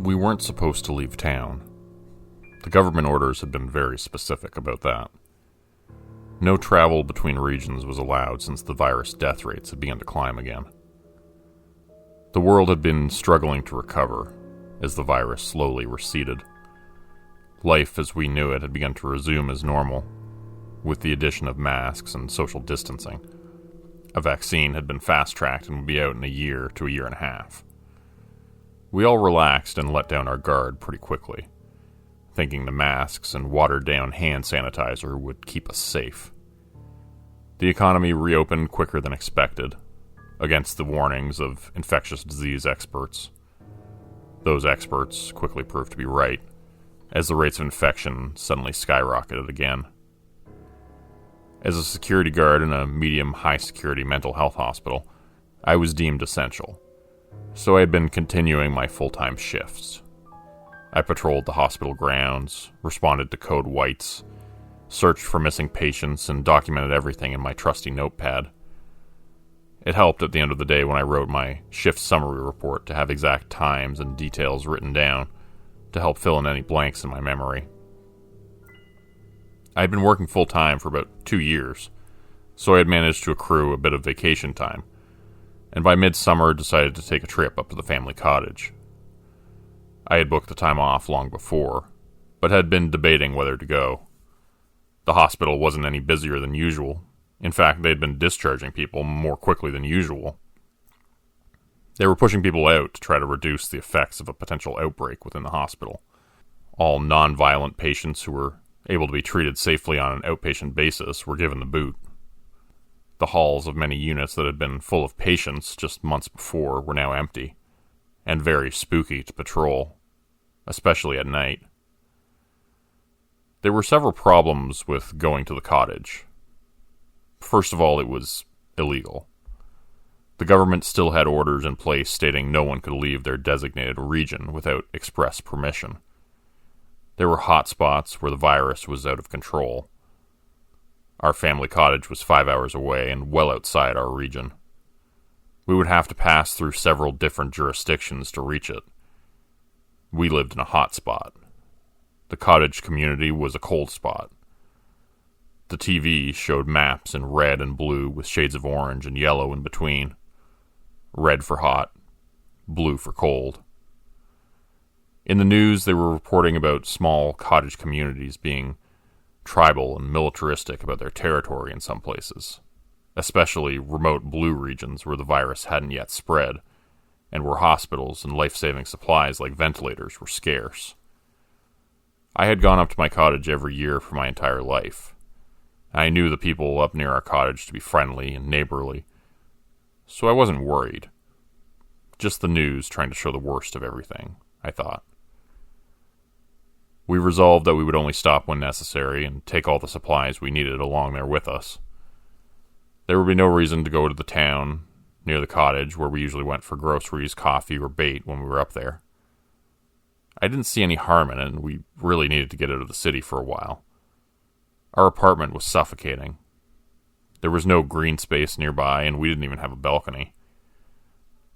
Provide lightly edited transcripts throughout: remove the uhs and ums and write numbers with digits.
We weren't supposed to leave town. The government orders had been very specific about that. No travel between regions was allowed since the virus death rates had begun to climb again. The world had been struggling to recover as the virus slowly receded. Life as we knew it had begun to resume as normal, with the addition of masks and social distancing. A vaccine had been fast-tracked and would be out in a year to a year and a half. We all relaxed and let down our guard pretty quickly, thinking the masks and watered-down hand sanitizer would keep us safe. The economy reopened quicker than expected, against the warnings of infectious disease experts. Those experts quickly proved to be right, as the rates of infection suddenly skyrocketed again. As a security guard in a medium-high security mental health hospital, I was deemed essential, so I had been continuing my full-time shifts. I patrolled the hospital grounds, responded to code whites, searched for missing patients, and documented everything in my trusty notepad. It helped at the end of the day when I wrote my shift summary report to have exact times and details written down to help fill in any blanks in my memory. I had been working full-time for about 2 years, so I had managed to accrue a bit of vacation time, and by midsummer decided to take a trip up to the family cottage. I had booked the time off long before, but had been debating whether to go. The hospital wasn't any busier than usual. In fact, they had been discharging people more quickly than usual. They were pushing people out to try to reduce the effects of a potential outbreak within the hospital. All non-violent patients who were able to be treated safely on an outpatient basis were given the boot. The halls of many units that had been full of patients just months before were now empty, and very spooky to patrol, especially at night. There were several problems with going to the cottage. First of all, it was illegal. The government still had orders in place stating no one could leave their designated region without express permission. There were hot spots where the virus was out of control. Our family cottage was 5 hours away and well outside our region. We would have to pass through several different jurisdictions to reach it. We lived in a hot spot. The cottage community was a cold spot. The TV showed maps in red and blue with shades of orange and yellow in between. Red for hot, blue for cold. In the news, they were reporting about small cottage communities being tribal and militaristic about their territory in some places, especially remote blue regions where the virus hadn't yet spread, and where hospitals and life-saving supplies like ventilators were scarce. I had gone up to my cottage every year for my entire life. I knew the people up near our cottage to be friendly and neighborly, so I wasn't worried. Just the news trying to show the worst of everything, I thought. We resolved that we would only stop when necessary and take all the supplies we needed along there with us. There would be no reason to go to the town near the cottage where we usually went for groceries, coffee, or bait when we were up there. I didn't see any harm in it, and we really needed to get out of the city for a while. Our apartment was suffocating. There was no green space nearby, and we didn't even have a balcony.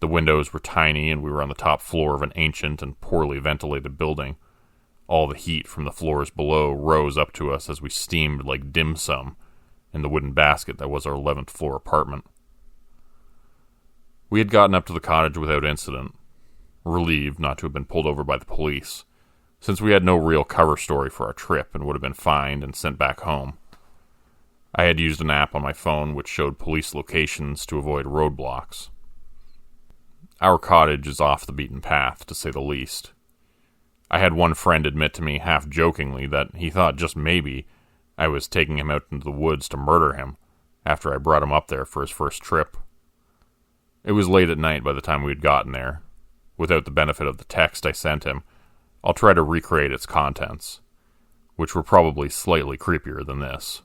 The windows were tiny, and we were on the top floor of an ancient and poorly ventilated building. All the heat from the floors below rose up to us as we steamed like dim sum in the wooden basket that was our 11th floor apartment. We had gotten up to the cottage without incident, relieved not to have been pulled over by the police, since we had no real cover story for our trip and would have been fined and sent back home. I had used an app on my phone which showed police locations to avoid roadblocks. Our cottage is off the beaten path, to say the least. I had one friend admit to me half-jokingly that he thought just maybe I was taking him out into the woods to murder him after I brought him up there for his first trip. It was late at night by the time we had gotten there. Without the benefit of the text I sent him, I'll try to recreate its contents, which were probably slightly creepier than this.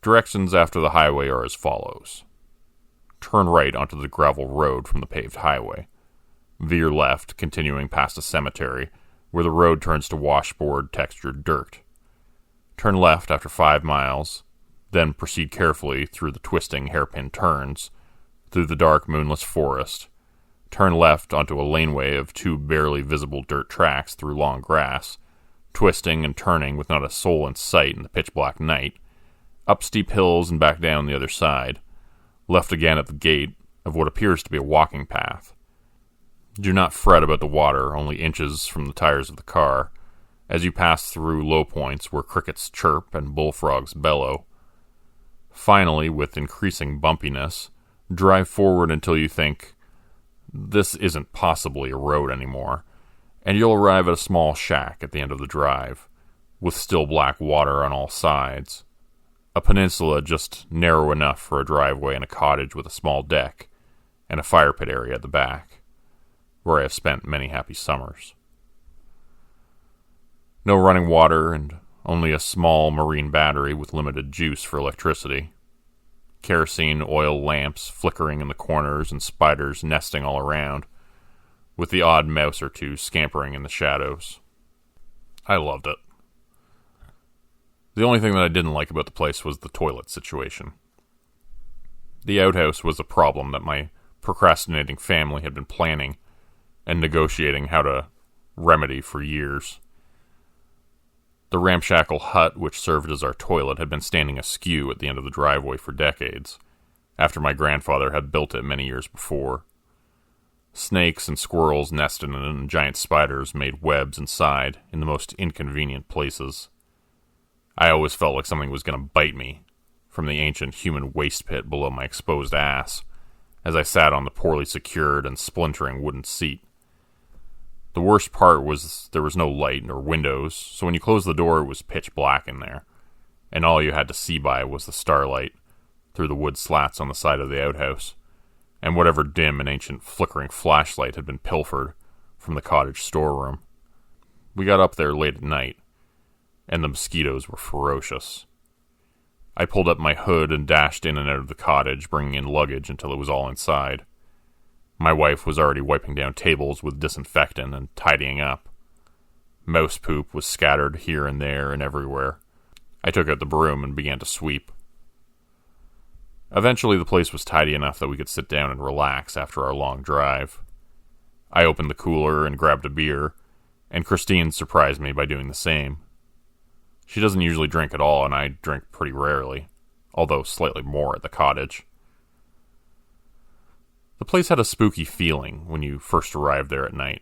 Directions after the highway are as follows. Turn right onto the gravel road from the paved highway. Veer left, continuing past a cemetery, where the road turns to washboard-textured dirt. Turn left after 5 miles, then proceed carefully through the twisting hairpin turns, through the dark moonless forest, turn left onto a laneway of 2 barely visible dirt tracks through long grass, twisting and turning with not a soul in sight in the pitch-black night, up steep hills and back down the other side, left again at the gate of what appears to be a walking path. Do not fret about the water, only inches from the tires of the car, as you pass through low points where crickets chirp and bullfrogs bellow. Finally, with increasing bumpiness, drive forward until you think, this isn't possibly a road anymore, and you'll arrive at a small shack at the end of the drive, with still black water on all sides. A peninsula just narrow enough for a driveway and a cottage with a small deck, and a fire pit area at the back, where I have spent many happy summers. No running water, and only a small marine battery with limited juice for electricity. Kerosene oil lamps flickering in the corners and spiders nesting all around, with the odd mouse or two scampering in the shadows. I loved it. The only thing that I didn't like about the place was the toilet situation. The outhouse was a problem that my procrastinating family had been planning and negotiating how to remedy for years. The ramshackle hut which served as our toilet had been standing askew at the end of the driveway for decades, after my grandfather had built it many years before. Snakes and squirrels nested in it, and giant spiders made webs inside in the most inconvenient places. I always felt like something was going to bite me from the ancient human waste pit below my exposed ass as I sat on the poorly secured and splintering wooden seat. The worst part was there was no light or windows, so when you closed the door it was pitch black in there, and all you had to see by was the starlight through the wood slats on the side of the outhouse, and whatever dim and ancient flickering flashlight had been pilfered from the cottage storeroom. We got up there late at night, and the mosquitoes were ferocious. I pulled up my hood and dashed in and out of the cottage, bringing in luggage until it was all inside. My wife was already wiping down tables with disinfectant and tidying up. Mouse poop was scattered here and there and everywhere. I took out the broom and began to sweep. Eventually the place was tidy enough that we could sit down and relax after our long drive. I opened the cooler and grabbed a beer, and Christine surprised me by doing the same. She doesn't usually drink at all, and I drink pretty rarely, although slightly more at the cottage. The place had a spooky feeling when you first arrived there at night.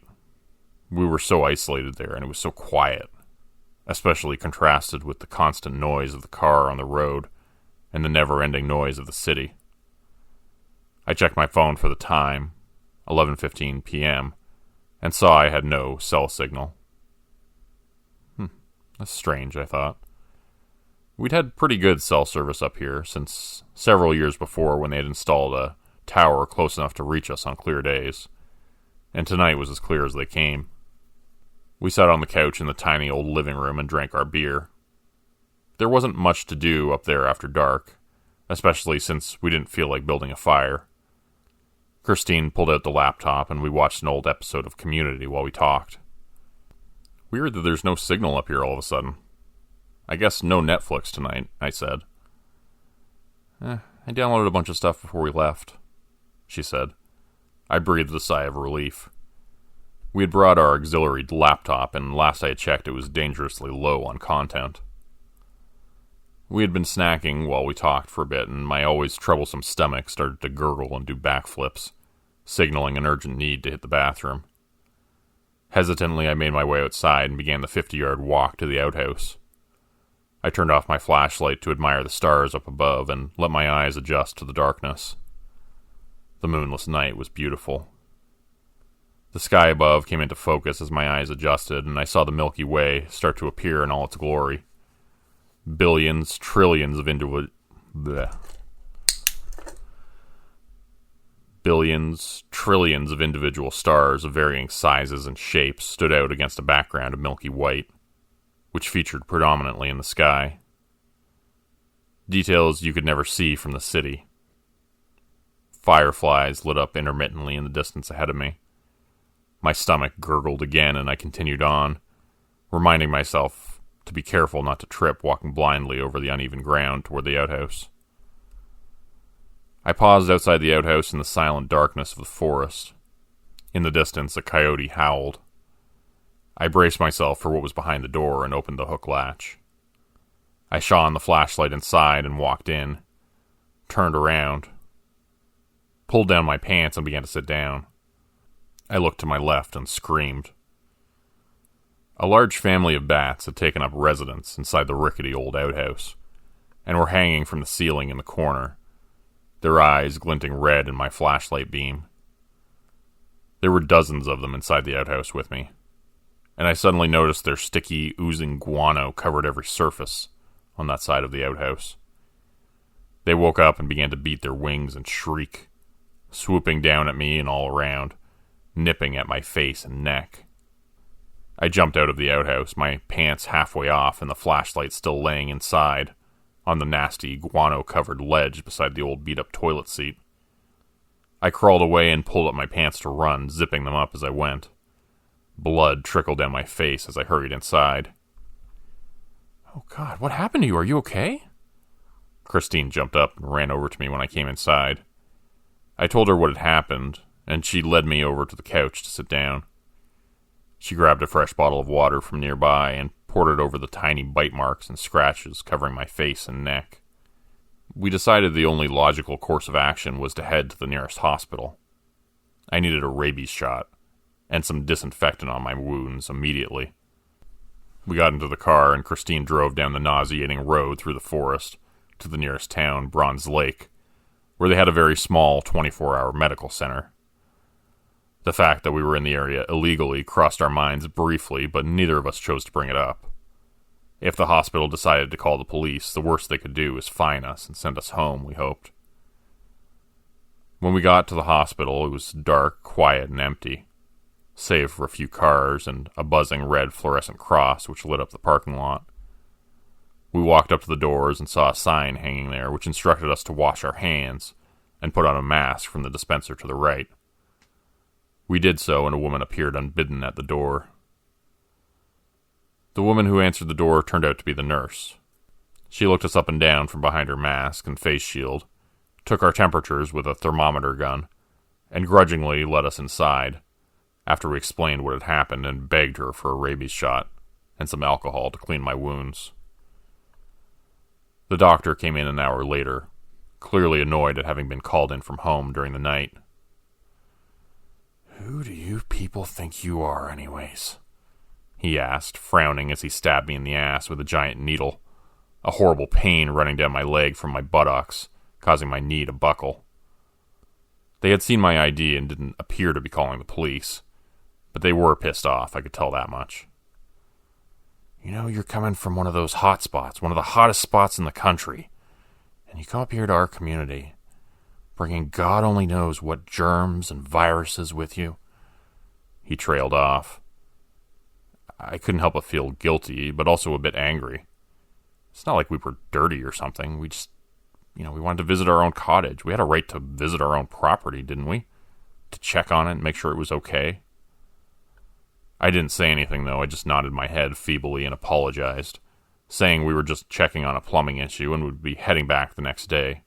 We were so isolated there, and it was so quiet, especially contrasted with the constant noise of the car on the road and the never-ending noise of the city. I checked my phone for the time, 11:15 p.m., and saw I had no cell signal. That's strange, I thought. We'd had pretty good cell service up here since several years before when they had installed a tower close enough to reach us on clear days, and tonight was as clear as they came. We sat on the couch in the tiny old living room and drank our beer. There wasn't much to do up there after dark, especially since we didn't feel like building a fire. Christine pulled out the laptop and we watched an old episode of Community while we talked. Weird that there's no signal up here all of a sudden. I guess no Netflix tonight, I said. I downloaded a bunch of stuff before we left, she said. I breathed a sigh of relief. We had brought our auxiliary laptop, and last I had checked it was dangerously low on content. We had been snacking while we talked for a bit, and my always troublesome stomach started to gurgle and do backflips, signaling an urgent need to hit the bathroom. Hesitantly, I made my way outside and began the 50-yard walk to the outhouse. I turned off my flashlight to admire the stars up above and let my eyes adjust to the darkness. The moonless night was beautiful. The sky above came into focus as my eyes adjusted, and I saw the Milky Way start to appear in all its glory. Billions, trillions of individual stars of varying sizes and shapes stood out against a background of milky white, which featured predominantly in the sky. Details you could never see from the city. Fireflies lit up intermittently in the distance ahead of me. My stomach gurgled again, and I continued on, reminding myself to be careful not to trip walking blindly over the uneven ground toward the outhouse. I paused outside the outhouse in the silent darkness of the forest. In the distance, a coyote howled. I braced myself for what was behind the door and opened the hook latch. I shone the flashlight inside and walked in, turned around, pulled down my pants and began to sit down. I looked to my left and screamed. A large family of bats had taken up residence inside the rickety old outhouse, and were hanging from the ceiling in the corner, their eyes glinting red in my flashlight beam. There were dozens of them inside the outhouse with me, and I suddenly noticed their sticky, oozing guano covered every surface on that side of the outhouse. They woke up and began to beat their wings and shriek, swooping down at me and all around, nipping at my face and neck. I jumped out of the outhouse, my pants halfway off and the flashlight still laying inside, on the nasty, guano-covered ledge beside the old beat-up toilet seat. I crawled away and pulled up my pants to run, zipping them up as I went. Blood trickled down my face as I hurried inside. "Oh God, what happened to you? Are you okay?" Christine jumped up and ran over to me when I came inside. I told her what had happened, and she led me over to the couch to sit down. She grabbed a fresh bottle of water from nearby and poured it over the tiny bite marks and scratches covering my face and neck. We decided the only logical course of action was to head to the nearest hospital. I needed a rabies shot and some disinfectant on my wounds immediately. We got into the car and Christine drove down the nauseating road through the forest to the nearest town, Bronze Lake, where they had a very small 24-hour medical center. The fact that we were in the area illegally crossed our minds briefly, but neither of us chose to bring it up. If the hospital decided to call the police, the worst they could do was fine us and send us home, we hoped. When we got to the hospital, it was dark, quiet, and empty, save for a few cars and a buzzing red fluorescent cross which lit up the parking lot. We walked up to the doors and saw a sign hanging there which instructed us to wash our hands and put on a mask from the dispenser to the right. We did so, and a woman appeared unbidden at the door. The woman who answered the door turned out to be the nurse. She looked us up and down from behind her mask and face shield, took our temperatures with a thermometer gun, and grudgingly let us inside, after we explained what had happened and begged her for a rabies shot and some alcohol to clean my wounds. The doctor came in an hour later, clearly annoyed at having been called in from home during the night. "Who do you people think you are, anyways?" he asked, frowning as he stabbed me in the ass with a giant needle, a horrible pain running down my leg from my buttocks, causing my knee to buckle. They had seen my ID and didn't appear to be calling the police, but they were pissed off, I could tell that much. "You know, you're coming from one of those hot spots, one of the hottest spots in the country, and you come up here to our community, bringing God only knows what germs and viruses with you." He trailed off. I couldn't help but feel guilty, but also a bit angry. It's not like we were dirty or something. We just, we wanted to visit our own cottage. We had a right to visit our own property, didn't we? To check on it and make sure it was okay. I didn't say anything, though. I just nodded my head feebly and apologized, saying we were just checking on a plumbing issue and would be heading back the next day.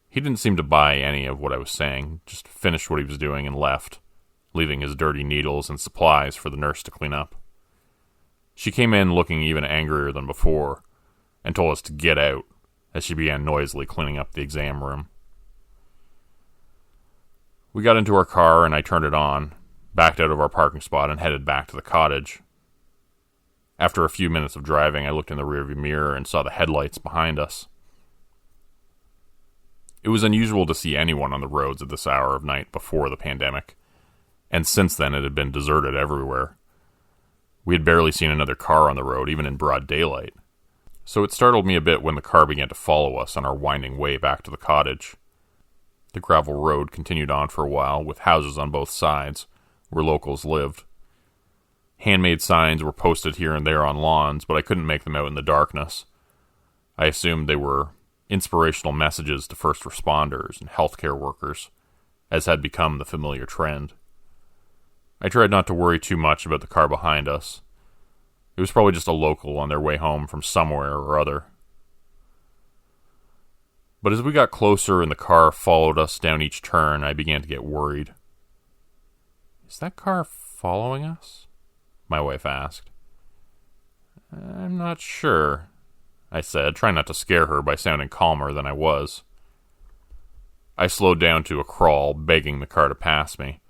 He didn't seem to buy any of what I was saying, just finished what he was doing and left, leaving his dirty needles and supplies for the nurse to clean up. She came in looking even angrier than before, and told us to get out, as she began noisily cleaning up the exam room. We got into our car and I turned it on, backed out of our parking spot and headed back to the cottage. After a few minutes of driving, I looked in the rearview mirror and saw the headlights behind us. It was unusual to see anyone on the roads at this hour of night before the pandemic, and since then it had been deserted everywhere. We had barely seen another car on the road, even in broad daylight, so it startled me a bit when the car began to follow us on our winding way back to the cottage. The gravel road continued on for a while, with houses on both sides, where locals lived. Handmade signs were posted here and there on lawns, but I couldn't make them out in the darkness. I assumed they were inspirational messages to first responders and healthcare workers, as had become the familiar trend. I tried not to worry too much about the car behind us. It was probably just a local on their way home from somewhere or other. But as we got closer and the car followed us down each turn, I began to get worried. Is that car following us? My wife asked. I'm not sure, I said, trying not to scare her by sounding calmer than I was. I slowed down to a crawl, begging the car to pass me,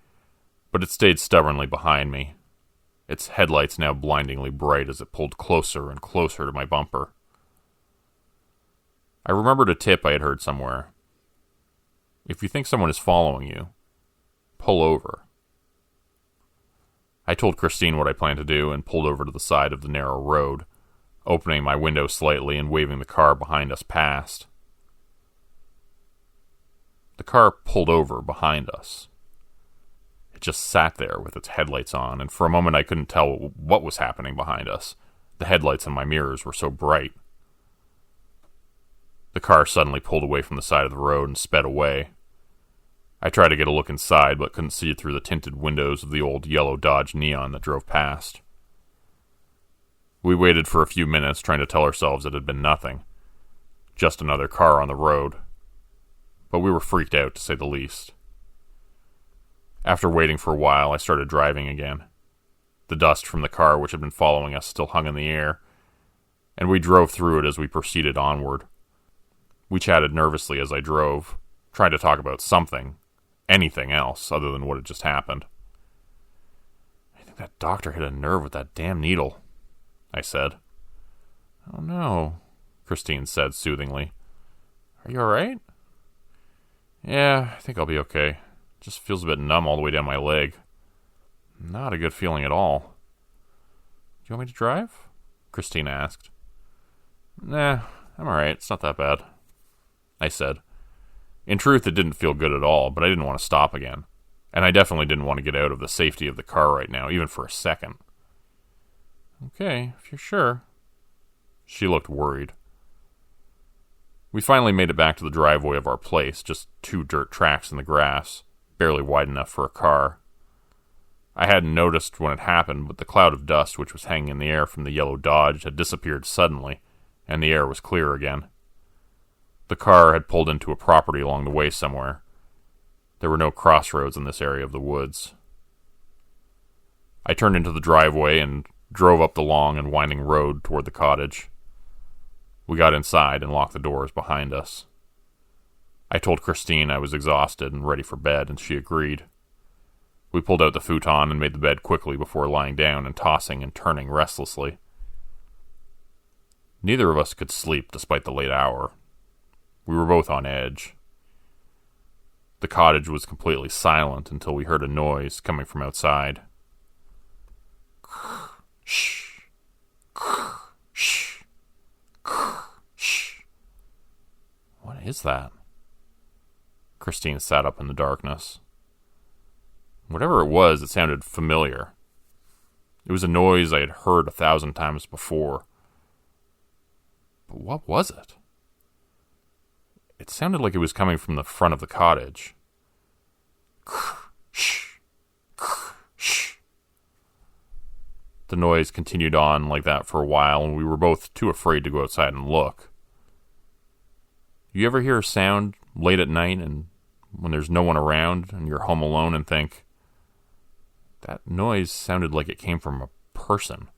but it stayed stubbornly behind me, its headlights now blindingly bright as it pulled closer and closer to my bumper. I remembered a tip I had heard somewhere. If you think someone is following you, pull over. I told Christine what I planned to do and pulled over to the side of the narrow road, opening my window slightly and waving the car behind us past. The car pulled over behind us. It just sat there with its headlights on, and for a moment I couldn't tell what was happening behind us. The headlights in my mirrors were so bright. The car suddenly pulled away from the side of the road and sped away. I tried to get a look inside, but couldn't see through the tinted windows of the old yellow Dodge Neon that drove past. We waited for a few minutes, trying to tell ourselves it had been nothing. Just another car on the road. But we were freaked out, to say the least. After waiting for a while, I started driving again. The dust from the car which had been following us still hung in the air, and we drove through it as we proceeded onward. We chatted nervously as I drove, trying to talk about something, anything else other than what had just happened. I think that doctor hit a nerve with that damn needle, I said. Oh no, Christine said soothingly. Are you alright? Yeah, I think I'll be okay. Just feels a bit numb all the way down my leg. Not a good feeling at all. Do you want me to drive? Christine asked. Nah, I'm alright. It's not that bad, I said. In truth, it didn't feel good at all, but I didn't want to stop again. And I definitely didn't want to get out of the safety of the car right now, even for a second. Okay, if you're sure. She looked worried. We finally made it back to the driveway of our place, just 2 dirt tracks in the grass, barely wide enough for a car. I hadn't noticed when it happened, but the cloud of dust which was hanging in the air from the yellow Dodge had disappeared suddenly, and the air was clear again. The car had pulled into a property along the way somewhere. There were no crossroads in this area of the woods. I turned into the driveway and drove up the long and winding road toward the cottage. We got inside and locked the doors behind us. I told Christine I was exhausted and ready for bed, and she agreed. We pulled out the futon and made the bed quickly before lying down and tossing and turning restlessly. Neither of us could sleep despite the late hour. We were both on edge. The cottage was completely silent until we heard a noise coming from outside. Shh. Shh. Shh. What is that? Christine sat up in the darkness. Whatever it was, it sounded familiar. It was a noise I had heard 1,000 times before. But what was it? It sounded like it was coming from the front of the cottage. Shh. Shh. The noise continued on like that for a while, and we were both too afraid to go outside and look. You ever hear a sound late at night and when there's no one around and you're home alone and think, that noise sounded like it came from a person?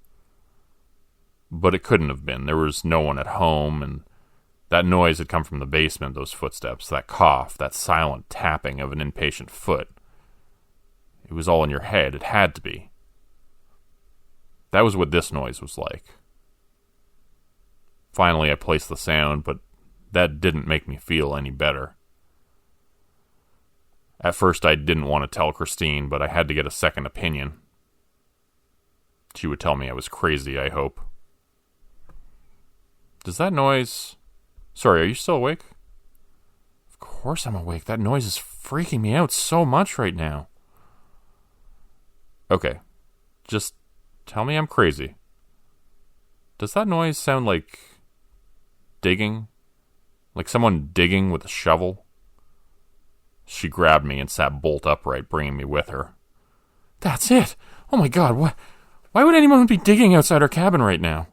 But it couldn't have been. There was no one at home, and that noise had come from the basement, those footsteps, that cough, that silent tapping of an impatient foot. It was all in your head. It had to be. That was what this noise was like. Finally, I placed the sound, but that didn't make me feel any better. At first, I didn't want to tell Christine, but I had to get a second opinion. She would tell me I was crazy, I hope. Does that noise... Sorry, are you still awake? Of course I'm awake. That noise is freaking me out so much right now. Okay, just tell me I'm crazy. Does that noise sound like digging? Like someone digging with a shovel? She grabbed me and sat bolt upright, bringing me with her. That's it! Oh my god, why would anyone be digging outside our cabin right now?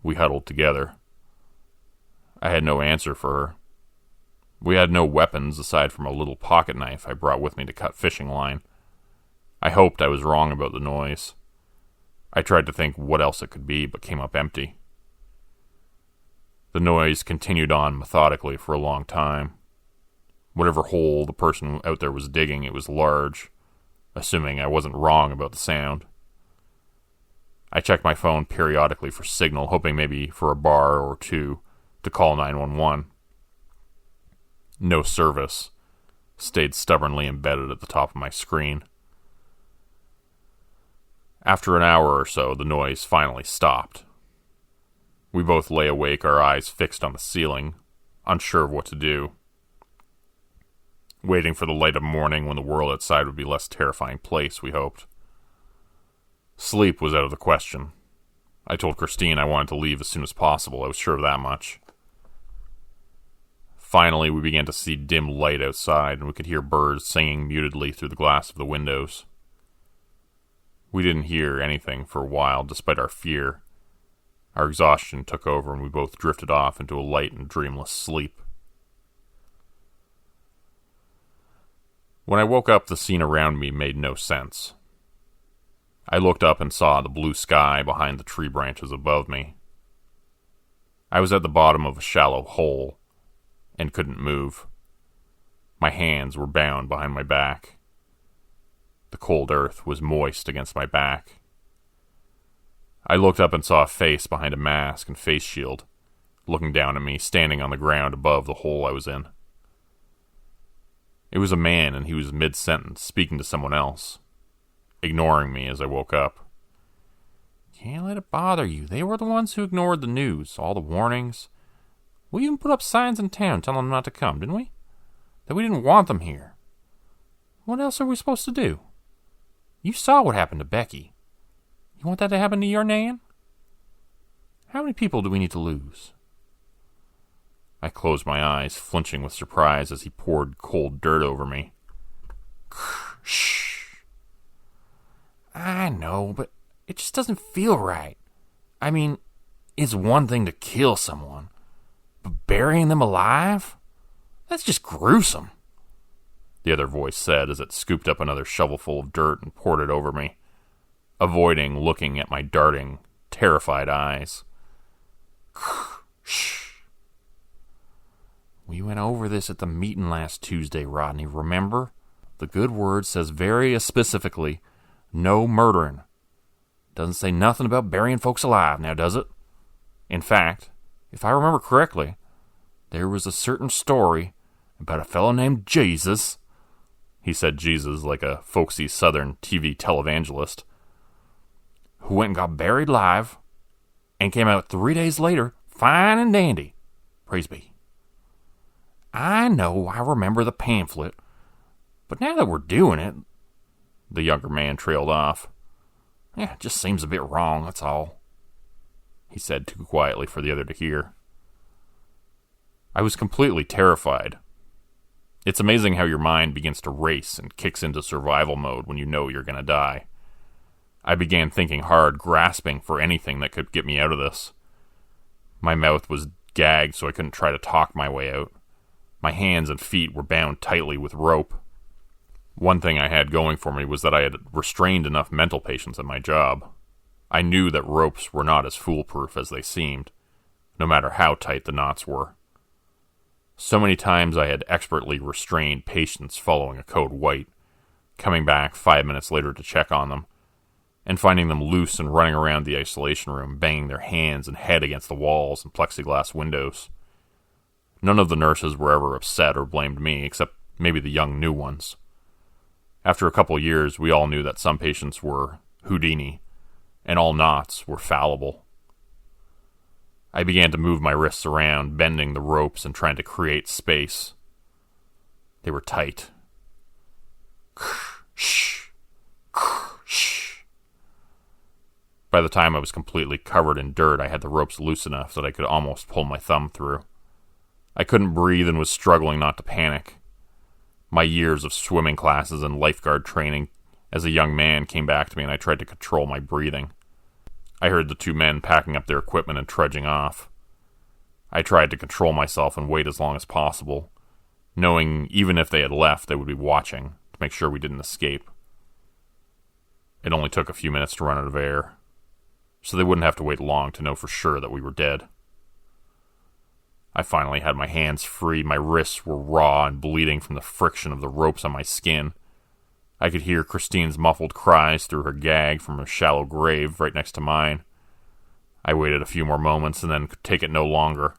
We huddled together. I had no answer for her. We had no weapons aside from a little pocket knife I brought with me to cut fishing line. I hoped I was wrong about the noise. I tried to think what else it could be, but came up empty. The noise continued on methodically for a long time. Whatever hole the person out there was digging, it was large, assuming I wasn't wrong about the sound. I checked my phone periodically for signal, hoping maybe for a bar or two to call 911. No service. Stayed stubbornly embedded at the top of my screen. After an hour or so, the noise finally stopped. We both lay awake, our eyes fixed on the ceiling, unsure of what to do. Waiting for the light of morning when the world outside would be a less terrifying place, we hoped. Sleep was out of the question. I told Christine I wanted to leave as soon as possible. I was sure of that much. Finally, we began to see dim light outside, and we could hear birds singing mutedly through the glass of the windows. We didn't hear anything for a while, despite our fear. Our exhaustion took over, and we both drifted off into a light and dreamless sleep. When I woke up, the scene around me made no sense. I looked up and saw the blue sky behind the tree branches above me. I was at the bottom of a shallow hole and couldn't move. My hands were bound behind my back. The cold earth was moist against my back. I looked up and saw a face behind a mask and face shield, looking down at me, standing on the ground above the hole I was in. It was a man, and he was mid-sentence, speaking to someone else, ignoring me as I woke up. Can't let it bother you. They were the ones who ignored the news, all the warnings. We even put up signs in town telling them not to come, didn't we? That we didn't want them here. What else are we supposed to do? You saw what happened to Becky. You want that to happen to your Nan? How many people do we need to lose? I closed my eyes, flinching with surprise as he poured cold dirt over me. Shh. I know, but it just doesn't feel right. I mean, it's one thing to kill someone, but burying them alive? That's just gruesome, the other voice said as it scooped up another shovelful of dirt and poured it over me, avoiding looking at my darting, terrified eyes. Shh. We went over this at the meeting last Tuesday, Rodney, remember? The good word says very specifically, no murdering. Doesn't say nothing about burying folks alive, now does it? In fact, if I remember correctly, there was a certain story about a fellow named Jesus. He said Jesus like a folksy southern TV televangelist, who went and got buried alive and came out 3 days later, fine and dandy. Praise be. I know, I remember the pamphlet, but now that we're doing it, the younger man trailed off. Yeah, it just seems a bit wrong, that's all, he said too quietly for the other to hear. I was completely terrified. It's amazing how your mind begins to race and kicks into survival mode when you know you're going to die. I began thinking hard, grasping for anything that could get me out of this. My mouth was gagged so I couldn't try to talk my way out. My hands and feet were bound tightly with rope. One thing I had going for me was that I had restrained enough mental patience at my job. I knew that ropes were not as foolproof as they seemed, no matter how tight the knots were. So many times I had expertly restrained patients following a code white, coming back 5 minutes later to check on them, and finding them loose and running around the isolation room, banging their hands and head against the walls and plexiglass windows. None of the nurses were ever upset or blamed me, except maybe the young new ones. After a couple years, we all knew that some patients were Houdini, and all knots were fallible. I began to move my wrists around, bending the ropes and trying to create space. They were tight. By the time I was completely covered in dirt, I had the ropes loose enough that I could almost pull my thumb through. I couldn't breathe and was struggling not to panic. My years of swimming classes and lifeguard training as a young man came back to me, and I tried to control my breathing. I heard the two men packing up their equipment and trudging off. I tried to control myself and wait as long as possible, knowing even if they had left, they would be watching to make sure we didn't escape. It only took a few minutes to run out of air, so they wouldn't have to wait long to know for sure that we were dead. I finally had my hands free. My wrists were raw and bleeding from the friction of the ropes on my skin. I could hear Christine's muffled cries through her gag from a shallow grave right next to mine. I waited a few more moments and then could take it no longer.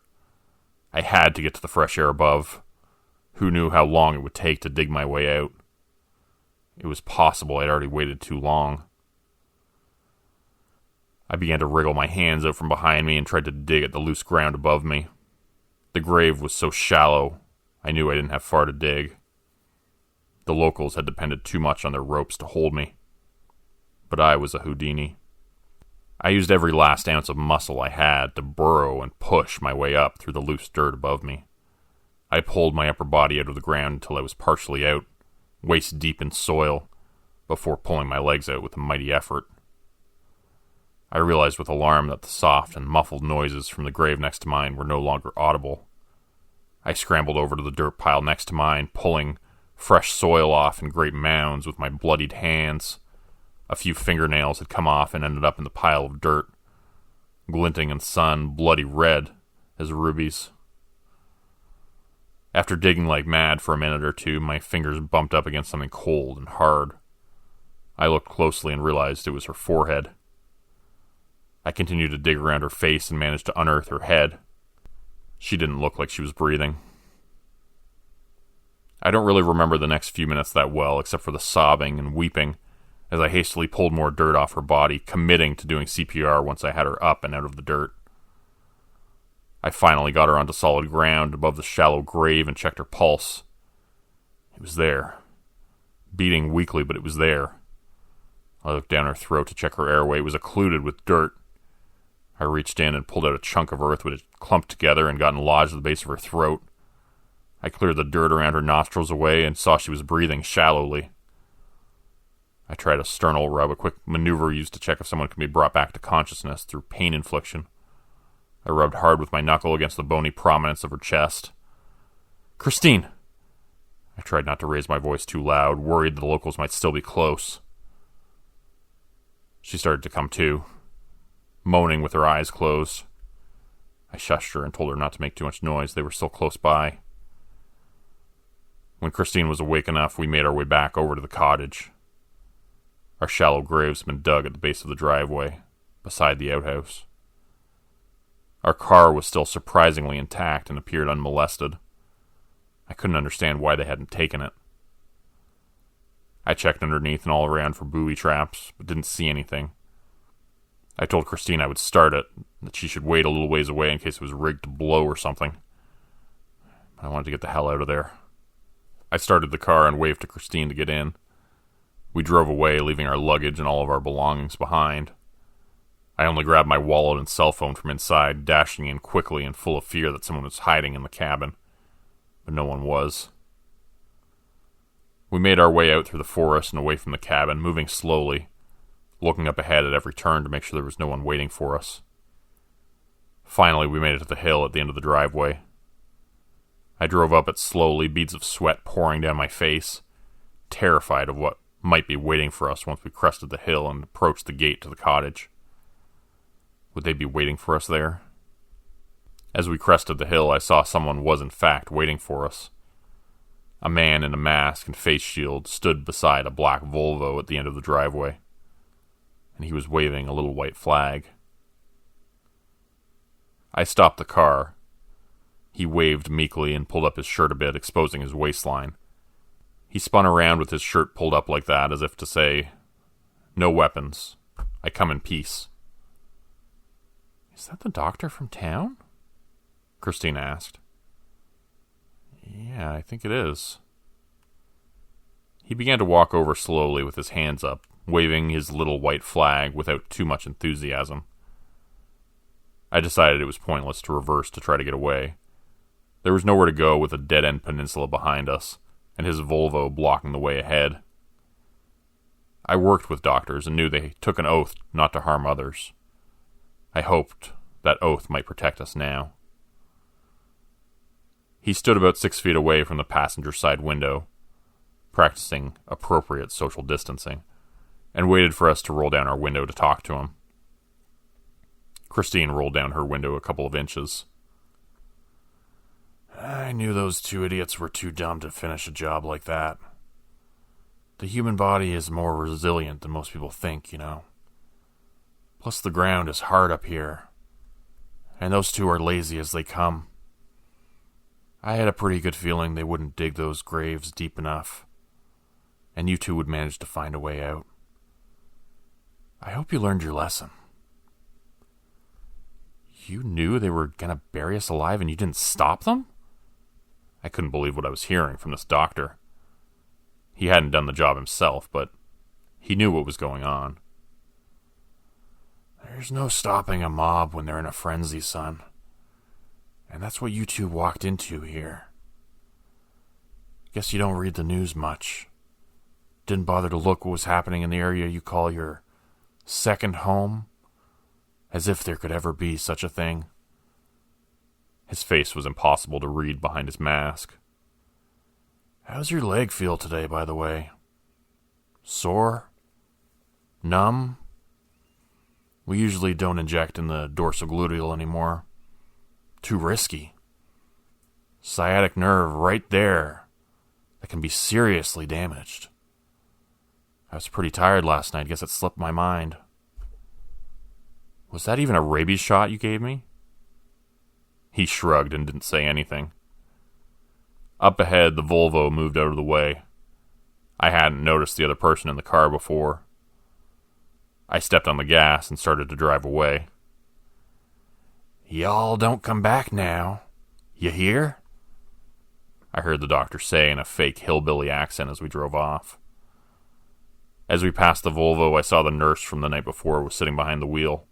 I had to get to the fresh air above. Who knew how long it would take to dig my way out? It was possible I'd already waited too long. I began to wriggle my hands out from behind me and tried to dig at the loose ground above me. The grave was so shallow, I knew I didn't have far to dig. The locals had depended too much on their ropes to hold me. But I was a Houdini. I used every last ounce of muscle I had to burrow and push my way up through the loose dirt above me. I pulled my upper body out of the ground until I was partially out, waist deep in soil, before pulling my legs out with a mighty effort. I realized with alarm that the soft and muffled noises from the grave next to mine were no longer audible. I scrambled over to the dirt pile next to mine, pulling fresh soil off in great mounds with my bloodied hands. A few fingernails had come off and ended up in the pile of dirt, glinting in the sun, bloody red as rubies. After digging like mad for a minute or two, my fingers bumped up against something cold and hard. I looked closely and realized it was her forehead. I continued to dig around her face and managed to unearth her head. She didn't look like she was breathing. I don't really remember the next few minutes that well, except for the sobbing and weeping as I hastily pulled more dirt off her body, committing to doing CPR once I had her up and out of the dirt. I finally got her onto solid ground above the shallow grave and checked her pulse. It was there. Beating weakly, but it was there. I looked down her throat to check her airway. It was occluded with dirt. I reached in and pulled out a chunk of earth which had clumped together and gotten lodged at the base of her throat. I cleared the dirt around her nostrils away and saw she was breathing shallowly. I tried a sternal rub, a quick maneuver used to check if someone could be brought back to consciousness through pain infliction. I rubbed hard with my knuckle against the bony prominence of her chest. "Christine!" I tried not to raise my voice too loud, worried the locals might still be close. She started to come to, moaning with her eyes closed. I shushed her and told her not to make too much noise. They were still close by. When Christine was awake enough, we made our way back over to the cottage. Our shallow graves had been dug at the base of the driveway, beside the outhouse. Our car was still surprisingly intact and appeared unmolested. I couldn't understand why they hadn't taken it. I checked underneath and all around for booby traps, but didn't see anything. I told Christine I would start it, that she should wait a little ways away in case it was rigged to blow or something. I wanted to get the hell out of there. I started the car and waved to Christine to get in. We drove away, leaving our luggage and all of our belongings behind. I only grabbed my wallet and cell phone from inside, dashing in quickly and full of fear that someone was hiding in the cabin. But no one was. We made our way out through the forest and away from the cabin, moving slowly, looking up ahead at every turn to make sure there was no one waiting for us. Finally, we made it to the hill at the end of the driveway. I drove up it slowly, beads of sweat pouring down my face, terrified of what might be waiting for us once we crested the hill and approached the gate to the cottage. Would they be waiting for us there? As we crested the hill, I saw someone was in fact waiting for us. A man in a mask and face shield stood beside a black Volvo at the end of the driveway, and he was waving a little white flag. I stopped the car. He waved meekly and pulled up his shirt a bit, exposing his waistline. He spun around with his shirt pulled up like that, as if to say, "No weapons. I come in peace." "Is that the doctor from town?" Christine asked. "Yeah, I think it is." He began to walk over slowly with his hands up, waving his little white flag without too much enthusiasm. I decided it was pointless to reverse to try to get away. There was nowhere to go with a dead-end peninsula behind us, and his Volvo blocking the way ahead. I worked with doctors and knew they took an oath not to harm others. I hoped that oath might protect us now. He stood about 6 feet away from the passenger side window, practicing appropriate social distancing, and waited for us to roll down our window to talk to him. Christine rolled down her window a couple of inches. I knew those two idiots were too dumb to finish a job like that. The human body is more resilient than most people think, you know. Plus the ground is hard up here, and those two are lazy as they come. I had a pretty good feeling they wouldn't dig those graves deep enough, and you two would manage to find a way out. I hope you learned your lesson. You knew they were going to bury us alive and you didn't stop them? I couldn't believe what I was hearing from this doctor. He hadn't done the job himself, but he knew what was going on. There's no stopping a mob when they're in a frenzy, son. And that's what you two walked into here. Guess you don't read the news much. Didn't bother to look what was happening in the area you call your second home? As if there could ever be such a thing. His face was impossible to read behind his mask. How's your leg feel today, by the way? Sore? Numb? We usually don't inject in the dorsogluteal anymore. Too risky. Sciatic nerve right there. That can be seriously damaged. I was pretty tired last night. Guess it slipped my mind. Was that even a rabies shot you gave me? He shrugged and didn't say anything. Up ahead, the Volvo moved out of the way. I hadn't noticed the other person in the car before. I stepped on the gas and started to drive away. Y'all don't come back now. You hear? I heard the doctor say in a fake hillbilly accent as we drove off. As we passed the Volvo, I saw the nurse from the night before was sitting behind the wheel.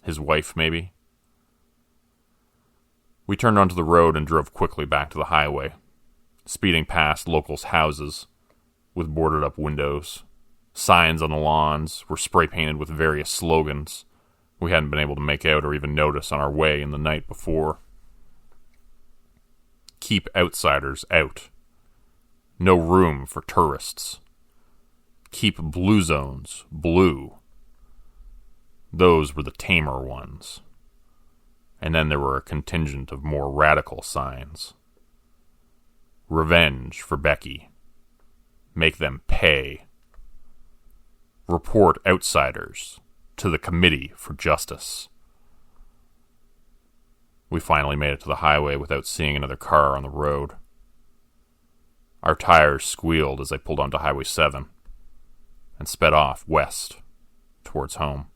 His wife, maybe? We turned onto the road and drove quickly back to the highway, speeding past locals' houses with boarded-up windows. Signs on the lawns were spray-painted with various slogans we hadn't been able to make out or even notice on our way in the night before. Keep outsiders out. No room for tourists. Keep blue zones blue. Those were the tamer ones. And then there were a contingent of more radical signs. Revenge for Becky. Make them pay. Report outsiders to the Committee for Justice. We finally made it to the highway without seeing another car on the road. Our tires squealed as I pulled onto Highway 7 and sped off west towards home.